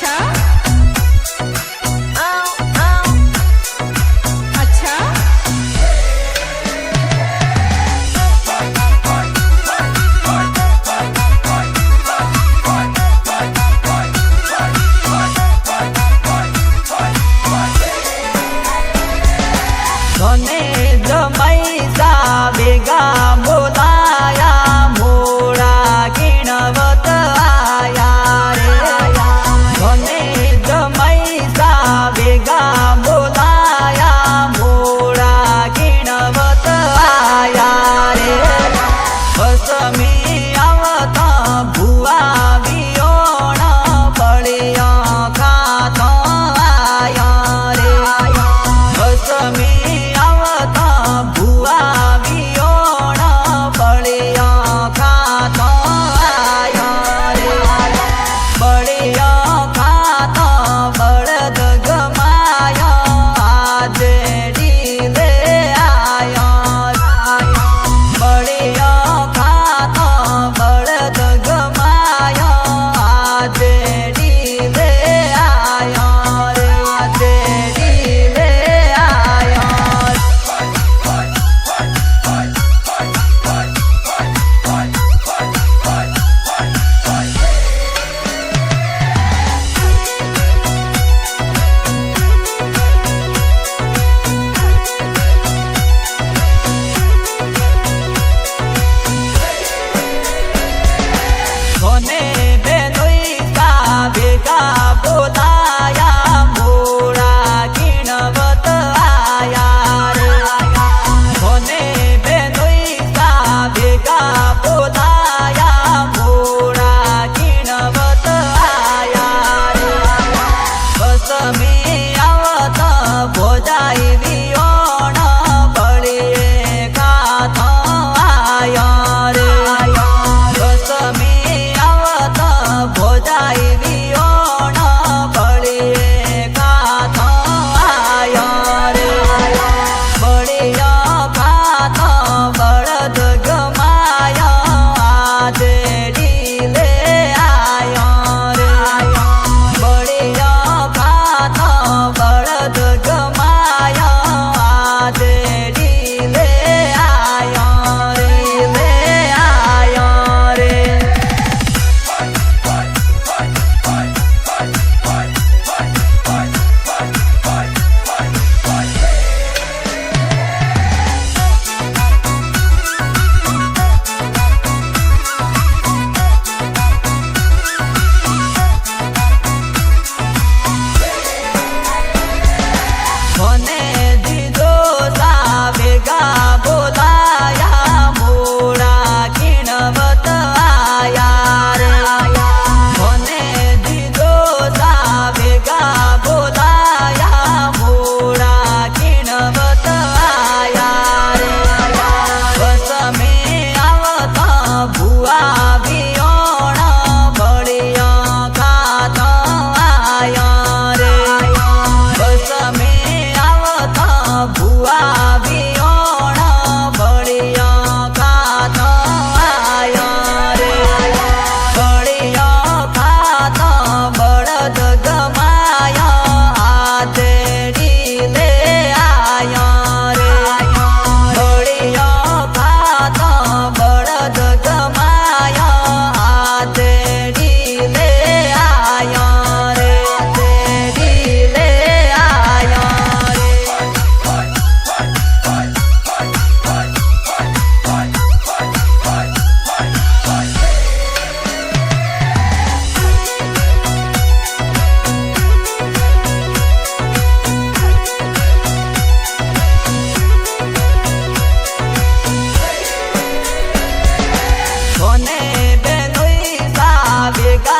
अच्छा अच्छा धने जमैसा बेगा बोलाया मोड़ा गिणवत आया रे। धने जमैसा बेगा बोलाया मोड़ा गिणवत आया रे। बसमी आवत भुआ बियोण बड़िया खात आया रे। बसमी आवत भुआ बियोण बड़िया खात आया रे। बड़िया खात बड़द गमाया आज डीले आया। बड़िया खात बड़द गमाया आज डीले आया रे। आज डीले आया। धने बेनोईसा बेगा बोलाया मोड़ा गिणवत आया रे। धने बेनोईसा बेगा बोलाया मोड़ा गिणवत आया रे। बसमी आवत भोजाई बियोण बड़िए खात आया रे। बसमी आवत भोजाई बियोण बड़िए खात आया रे। बड़िया खात बड़द गमाया आज डीले आया रे। बड़िया खात बड़द गमाया आज डीले आया रे। ले आया रे। धने दीदो सा बेगा बोलाया मोड़ा गिणवत आया रे। धने दीदो सा बेगा बोलाया मोड़ा गिणवत आया रे। बसमी आवत भुआ बियोण बड़िया खात आया रे। बसमी आवत भुआ बियोण बड़िया खात आया रे। बड़िया खात बड़द गमाया आज डीले आया रे। बड़िया खात बड़द गमाया आज डीले आया रे। डीले आया रे। धने बेनोईसा बेगा